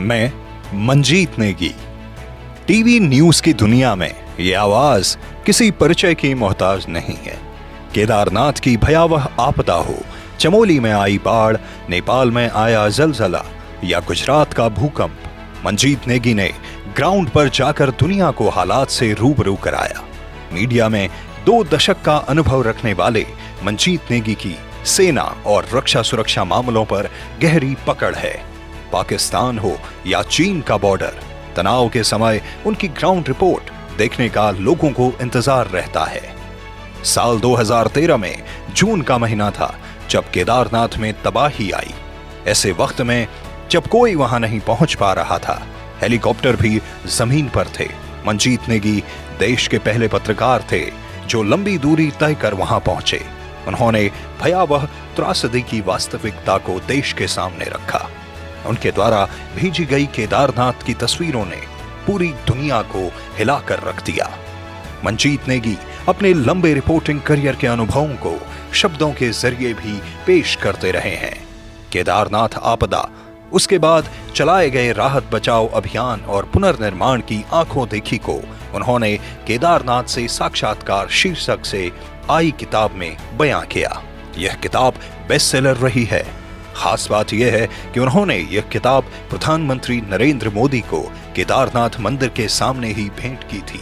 मैं Manjeet Negi. TV news की दुनिया में ये आवाज किसी परिचय की मोहताज नहीं है। केदारनाथ की भयावह आपदा हो, चमोली में आई बाढ़, नेपाल में आया जलजला या गुजरात का भूकंप, मंजीत नेगी ने ग्राउंड पर जाकर दुनिया को हालात से रूबरू कराया। मीडिया में 2 दशक का अनुभव रखने वाले मंजीत नेगी की सेना और रक्षा सुरक्षा मामलों पर गहरी पकड़ है। पाकिस्तान हो या चीन का बॉर्डर, तनाव के समय उनकी ग्राउंड रिपोर्ट देखने का लोगों को इंतजार रहता है। साल 2013 में जून का महीना था जब केदारनाथ में तबाही आई। ऐसे वक्त में जब कोई वहां नहीं पहुंच पा रहा था, हेलीकॉप्टर भी जमीन पर थे, मंजीत नेगी देश के पहले पत्रकार थे जो लंबी दूरी तय कर वहां पहुंचे। उन्होंने भयावह त्रासदी की वास्तविकता को देश के सामने रखा। उनके द्वारा भेजी गई केदारनाथ की तस्वीरों ने पूरी दुनिया को हिलाकर रख दिया। मंजीत नेगी अपने लंबे रिपोर्टिंग करियर के अनुभवों को शब्दों के जरिए भी पेश करते रहे हैं। केदारनाथ आपदा, उसके बाद चलाए गए राहत बचाव अभियान और पुनर्निर्माण की आंखों देखी को उन्होंने केदारनाथ से साक्षात्कार शीर्षक से आई किताब में बयां किया। यह किताब बेस्ट सेलर रही है। खास बात यह है कि उन्होंने यह किताब प्रधानमंत्री नरेंद्र मोदी को केदारनाथ मंदिर के सामने ही भेंट की थी।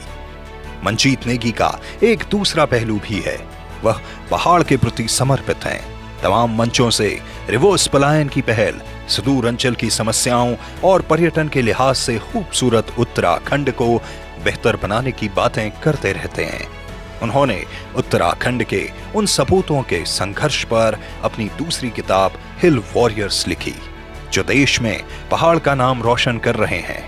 मंजीत नेगी का एक दूसरा पहलू भी है, वह पहाड़ के प्रति समर्पित हैं। तमाम मंचों से रिवर्स पलायन की पहल, सुदूर अंचल की समस्याओं और पर्यटन के लिहाज से खूबसूरत उत्तराखंड को बेहतर बनाने की बातें करते रहते हैं। उन्होंने उत्तराखंड के उन सपूतों के संघर्ष पर अपनी दूसरी किताब हिल वॉरियर्स लिखी, जो देश में पहाड़ का नाम रोशन कर रहे हैं।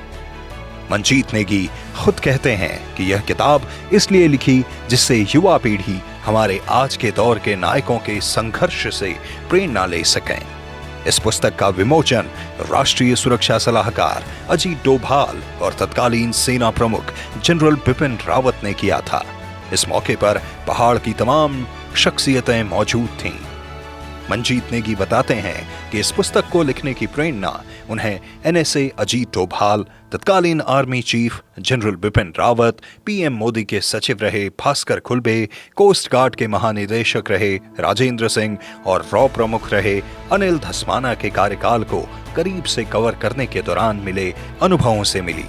मंजीत नेगी खुद कहते हैं कि यह किताब इसलिए लिखी जिससे युवा पीढ़ी हमारे आज के दौर के नायकों के संघर्ष से प्रेरणा ले सकें। इस पुस्तक का विमोचन राष्ट्रीय सुरक्षा सलाहकार अजीत डोभाल और तत्कालीन सेना प्रमुख जनरल बिपिन रावत ने किया था। इस मौके पर पहाड़ की तमाम शख्सियतें मौजूद थीं। मंजीत नेगी बताते हैं कि इस पुस्तक को लिखने की प्रेरणा उन्हें एनएसए अजीत डोभाल, तत्कालीन army chief general Bipin Rawat, PM Modi के सचिव रहे भास्कर खुल्बे, कोस्ट गार्ड के महानिदेशक रहे राजेंद्र सिंह और रॉ प्रमुख रहे अनिल धस्माना के कार्यकाल को करीब से कवर करने के दौरान मिले अनुभवों से मिली।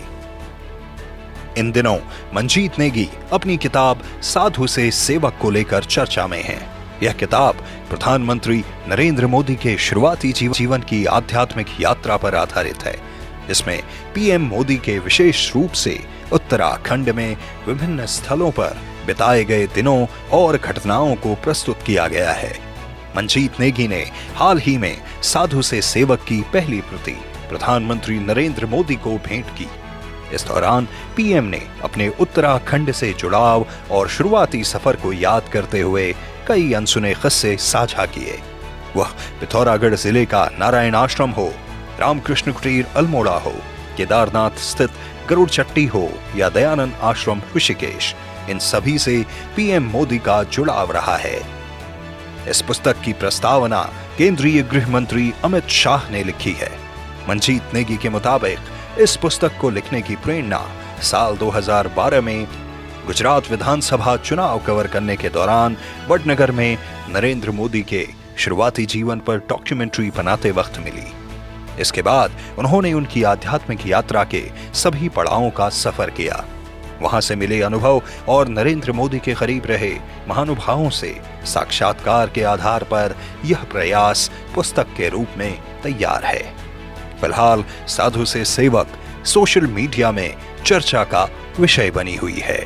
इन दिनों मंजीत नेगी अपनी किताब साधु से सेवक को लेकर चर्चा में हैं। यह किताब प्रधानमंत्री नरेंद्र मोदी के शुरुआती जीवन की आध्यात्मिक यात्रा पर आधारित है। इसमें पीएम मोदी के विशेष रूप से उत्तराखंड में विभिन्न स्थलों पर बिताए गए दिनों और घटनाओं को प्रस्तुत किया गया है। मंजीत नेगी ने हाल ही में साधु से सेवक की पहली प्रति प्रधानमंत्री नरेंद्र मोदी को भेंट की। इस दौरान पीएम ने अपने उत्तराखंड से जुड़ाव और शुरुआती सफर को याद करते हुए कई अनसुने किस्से साझा किए। वह पिथौरागढ़ जिले का नारायण आश्रम हो, रामकृष्ण कुटीर अल्मोड़ा हो, केदारनाथ स्थित गरुड़ चट्टी हो या दयानंद आश्रम ऋषिकेश, इन सभी से पीएम मोदी का जुड़ाव रहा है। इस पुस्तक की प्रस्तावना केंद्रीय गृह मंत्री अमित शाह ने लिखी है। मंजीत नेगी के मुताबिक इस पुस्तक को लिखने की प्रेरणा साल 2012 में गुजरात विधानसभा चुनाव कवर करने के दौरान वडनगर में नरेंद्र मोदी के शुरुआती जीवन पर डॉक्यूमेंट्री बनाते वक्त मिली। इसके बाद उन्होंने उनकी आध्यात्मिक यात्रा के सभी पड़ावों का सफर किया। वहां से मिले अनुभव और नरेंद्र मोदी के करीब रहे महानुभावों से साक्षात्कार के आधार पर यह प्रयास पुस्तक के रूप में तैयार है। फिलहाल साधु से सेवक सोशल मीडिया में चर्चा का विषय बनी हुई है।